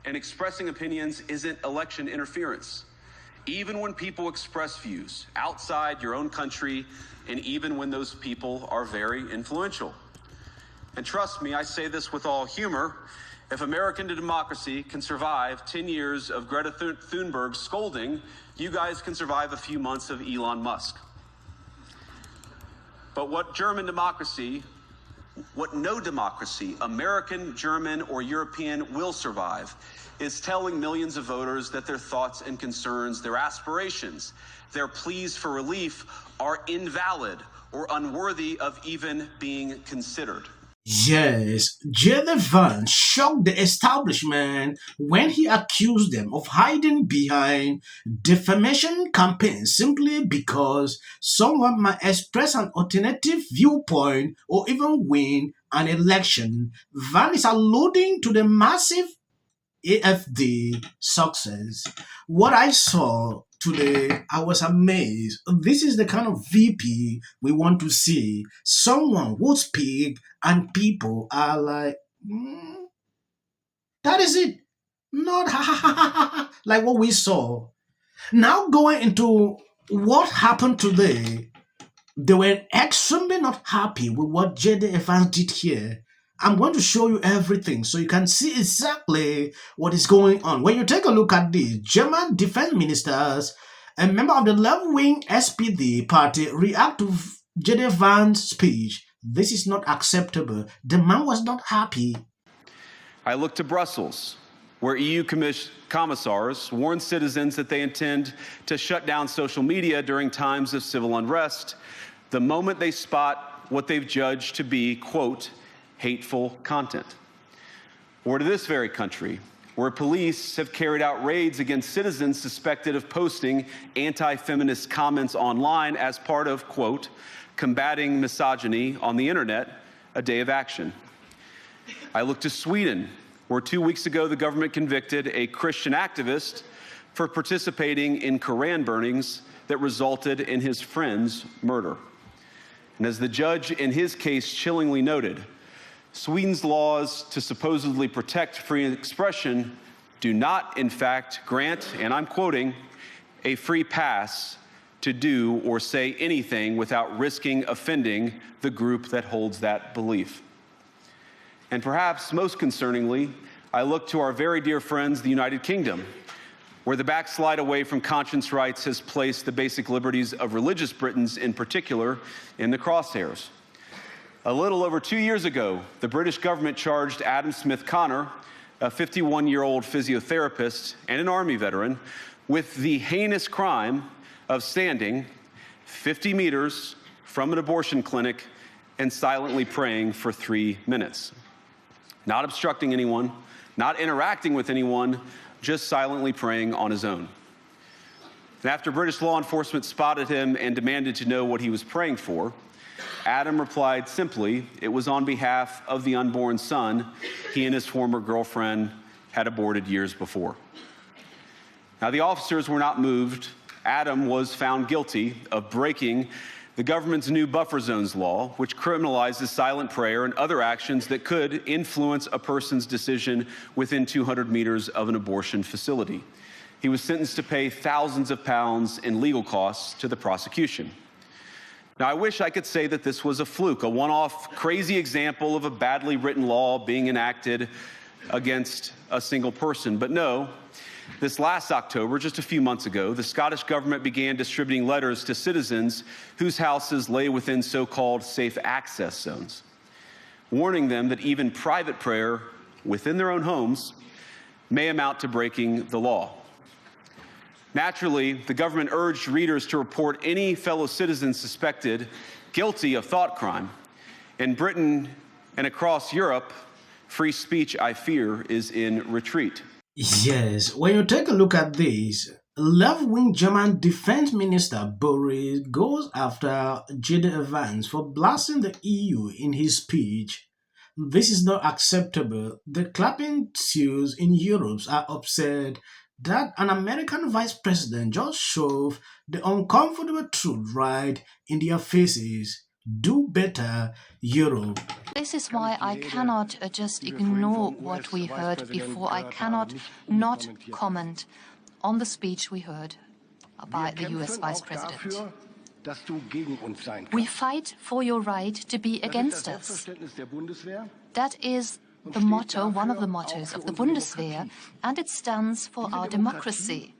and expressing opinions isn't election interference. Even when people express views outside your own country, and even when those people are very influential. And trust me, I say this with all humor, if American democracy can survive 10 years of Greta Thunberg scolding, you guys can survive a few months of Elon Musk. But what no democracy, American, German, or European, will survive is telling millions of voters that their thoughts and concerns, their aspirations, their pleas for relief are invalid or unworthy of even being considered. Yes, J.D. Vance shocked the establishment when he accused them of hiding behind defamation campaigns simply because someone might express an alternative viewpoint or even win an election. Vance is alluding to the massive AFD success. What I saw today, I was amazed. This is the kind of VP we want to see. Someone who speak and people are like, that is it. Not like what we saw. Now going into what happened today, they were extremely not happy with what JD Evans did here. I'm going to show you everything so you can see exactly what is going on. When you take a look at this, German defense ministers, a member of the left-wing SPD party, react to JD Vance's speech. This is not acceptable. The man was not happy. I look to Brussels, where EU commissars warn citizens that they intend to shut down social media during times of civil unrest the moment they spot what they've judged to be, quote, hateful content. Or to this very country, where police have carried out raids against citizens suspected of posting anti-feminist comments online as part of, quote, combating misogyny on the internet, a day of action. I look to Sweden, where 2 weeks ago the government convicted a Christian activist for participating in Koran burnings that resulted in his friend's murder. And as the judge in his case chillingly noted, Sweden's laws to supposedly protect free expression do not, in fact, grant, and I'm quoting, a free pass to do or say anything without risking offending the group that holds that belief. And perhaps most concerningly, I look to our very dear friends, the United Kingdom, where the backslide away from conscience rights has placed the basic liberties of religious Britons in particular in the crosshairs. A little over 2 years ago, the British government charged Adam Smith Connor, a 51-year-old physiotherapist and an Army veteran, with the heinous crime of standing 50 meters from an abortion clinic and silently praying for 3 minutes. Not obstructing anyone, not interacting with anyone, just silently praying on his own. And after British law enforcement spotted him and demanded to know what he was praying for, Adam replied simply, it was on behalf of the unborn son he and his former girlfriend had aborted years before. Now, the officers were not moved. Adam was found guilty of breaking the government's new buffer zones law, which criminalizes silent prayer and other actions that could influence a person's decision within 200 meters of an abortion facility. He was sentenced to pay thousands of pounds in legal costs to the prosecution. Now, I wish I could say that this was a fluke, a one-off crazy example of a badly written law being enacted against a single person, but no. This last October, just a few months ago, the Scottish government began distributing letters to citizens whose houses lay within so-called safe access zones, warning them that even private prayer within their own homes may amount to breaking the law. Naturally, the government urged readers to report any fellow citizens suspected guilty of thought crime. In Britain and across Europe, free speech, I fear, is in retreat. Yes, when you take a look at this, left-wing German defense minister Boris goes after JD Vance for blasting the EU in his speech. This is not acceptable. The clapping seals in Europe are upset that an American vice president just shoved the uncomfortable truth right in their faces. Do better, Europe. This is why I cannot just ignore what we heard before. I cannot not comment on the speech we heard by the US Vice President. We fight for your right to be against us. That is the motto, one of the mottos of the Bundeswehr, and it stands for our democracy.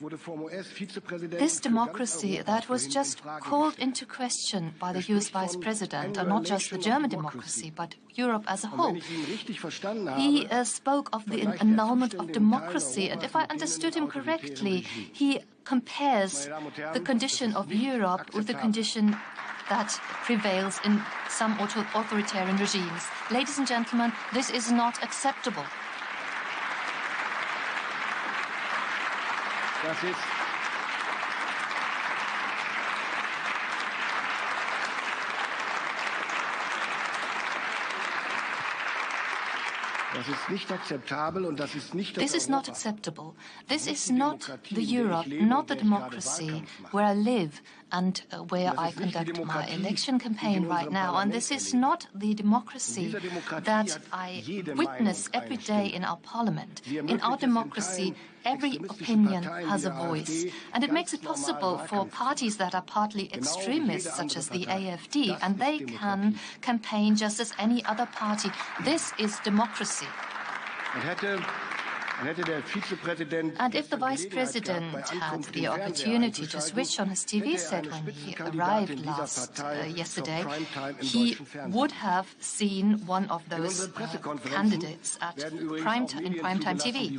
This democracy that was just called into question by the US Vice President, and not just the German democracy, but Europe as a whole. He spoke of the annulment of democracy, and if I understood him correctly, he compares the condition of Europe with the condition that prevails in some authoritarian regimes. Ladies and gentlemen, this is not acceptable. This is not acceptable. This is not the Europe, not the democracy where I live and where I conduct my election campaign right now. And this is not the democracy that I witness every day in our parliament. In our democracy, every opinion has a voice. And it makes it possible for parties that are partly extremists, such as the AfD, and they can campaign just as any other party. This is democracy. And if the Vice President had the opportunity to switch on his TV set when he arrived yesterday, he would have seen one of those candidates in primetime TV.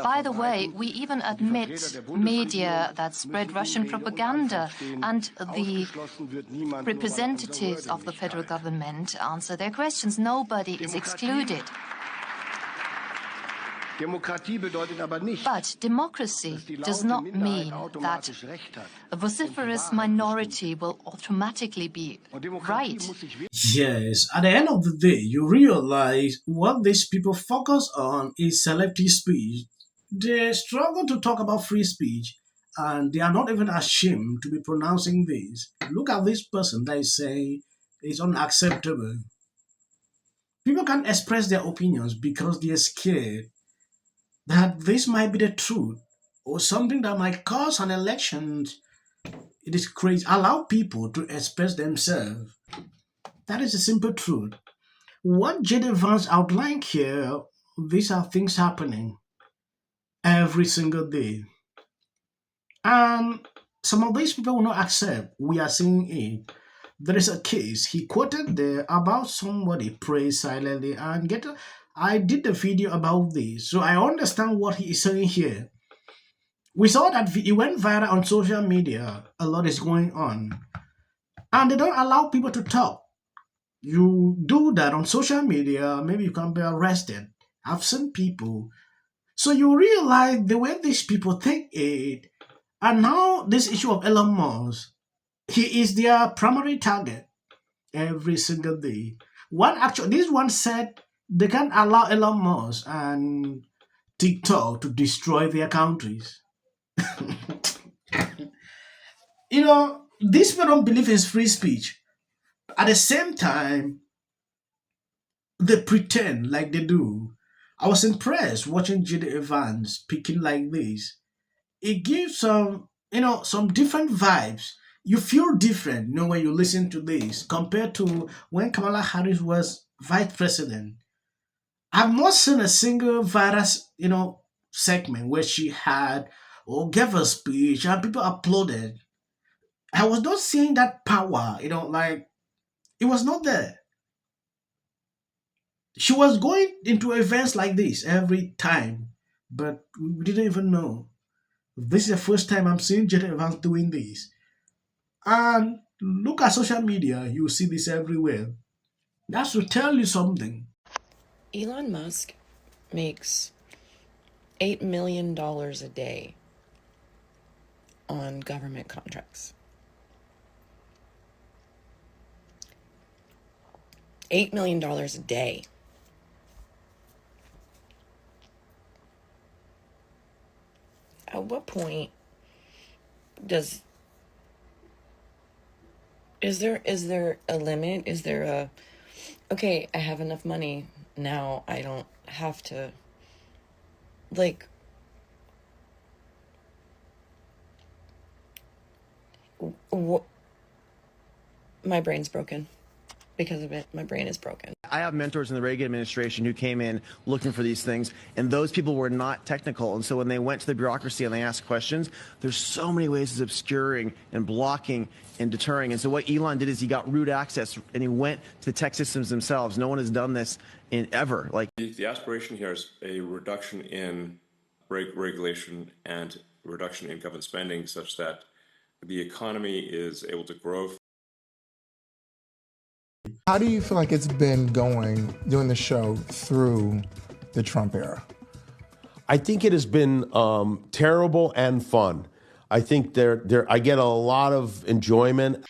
By the way, we even admit media that spread Russian propaganda, and the representatives of the federal government answer their questions. Nobody is excluded. But democracy does not mean that a vociferous minority will automatically be right. Yes, at the end of the day, you realize what these people focus on is selective speech. They struggle to talk about free speech, and they are not even ashamed to be pronouncing this. Look at this person that is saying it's unacceptable. People can't express their opinions because they're scared that this might be the truth or something that might cause an election. It is crazy. Allow people to express themselves. That is the simple truth. What J.D. Vance outlined here, these are things happening every single day. And some of these people will not accept. We are seeing it. There is a case he quoted there about somebody prays silently and get. I did a video about this, so I understand what he is saying here. We saw that it went viral on social media. A lot is going on, and they don't allow people to talk. You do that on social media, maybe you can be arrested. I've seen people. So you realize the way these people take it, and now this issue of Elon Musk, he is their primary target every single day. This one said they can't allow Elon Musk and TikTok to destroy their countries. These people don't believe in free speech. At the same time, they pretend like they do. I was impressed watching J.D. Vance speaking like this. It gives some different vibes. You feel different, when you listen to this compared to when Kamala Harris was vice president. I've not seen a single virus, segment where she had or gave a speech and people applauded. I was not seeing that power, like it was not there. She was going into events like this every time, but we didn't even know. This is the first time I'm seeing J.D. Vance doing this. And look at social media, you see this everywhere. That's to tell you something. Elon Musk makes $8 million a day on government contracts. $8 million a day. At what point does Is there a limit? Is there a, okay, I have enough money now, I don't have to, like, my brain's broken because of it. My brain is broken. I have mentors in the Reagan administration who came in looking for these things, and those people were not technical. And so when they went to the bureaucracy and they asked questions, there's so many ways of obscuring and blocking and deterring. And so what Elon did is he got root access and he went to the tech systems themselves. No one has done this in ever. Like, the aspiration here is a reduction in regulation and reduction in government spending such that the economy is able to grow. How do you feel like it's been doing the show through the Trump era? I think it has been terrible and fun. I think I get a lot of enjoyment.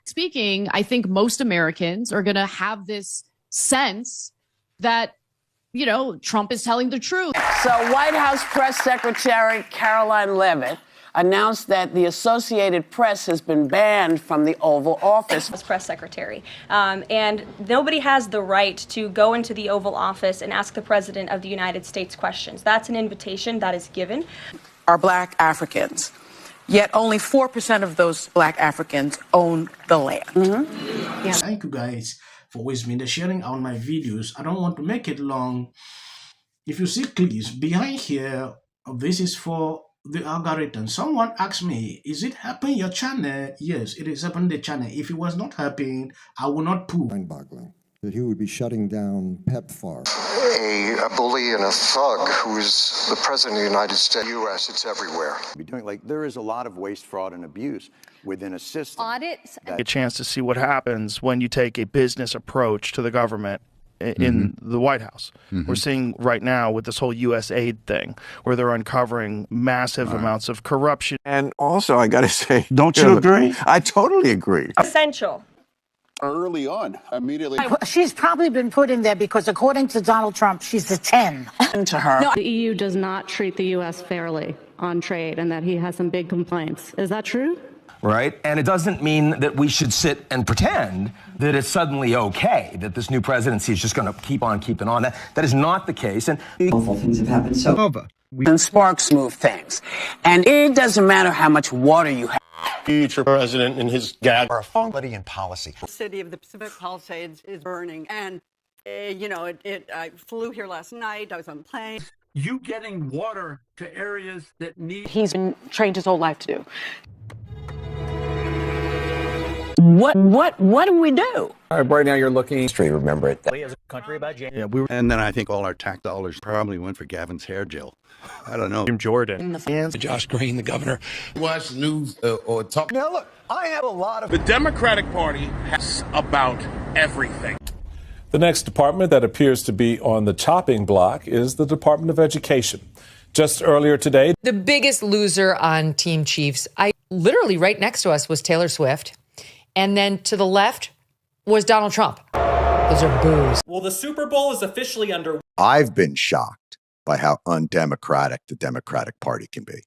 Speaking, I think most Americans are going to have this sense that, you know, Trump is telling the truth. So White House Press Secretary Caroline Leavitt announced that the Associated Press has been banned from the Oval Office. As press secretary, and nobody has the right to go into the Oval Office and ask the President of the United States questions. That's an invitation that is given. Are Black Africans, yet only 4% of those Black Africans own the land. Mm-hmm. Yeah. Thank you guys for always been sharing on my videos. I don't want to make it long. If you see clips behind here, this is for the algorithm. Someone asked me, is it helping your channel? Yes, it is helping the channel. If it was not helping, I would not put. Mind-boggling that he would be shutting down PEPFAR. A bully and a thug who is the president of the United States. U.S., it's everywhere. There is a lot of waste, fraud, and abuse within a system. Audits. A chance to see what happens when you take a business approach to the government in the White House. We're seeing right now with this whole U.S. aid thing where they're uncovering massive amounts of corruption. And also, I got to say, don't you agree? I totally agree. Essential. Early on, immediately. She's probably been put in there because, according to Donald Trump, she's a 10. To her. No, the EU does not treat the U.S. fairly on trade and that he has some big complaints. Is that true? Right? And it doesn't mean that we should sit and pretend that it's suddenly okay, that this new presidency is just going to keep on keeping on. That is not the case. And awful things have happened. So, and sparks move things. And it doesn't matter how much water you have. Future president and his gag are somebody in policy. The city of the Pacific Palisades is burning. And, you know, I flew here last night. I was on a plane. You getting water to areas that need... He's been trained his whole life to do. What do we do? Right now you're looking straight. Remember it. As a country about January. Yeah, and then I think all our tax dollars probably went for Gavin's hair gel. I don't know. Jim Jordan. Josh Green, the governor. Watch the news or talk. Now look, I have a lot of... The Democratic Party has about everything. The next department that appears to be on the chopping block is the Department of Education. Just earlier today, the biggest loser on Team Chiefs, literally right next to us was Taylor Swift. And then to the left was Donald Trump. Those are boos. Well, the Super Bowl is officially under. I've been shocked by how undemocratic the Democratic Party can be.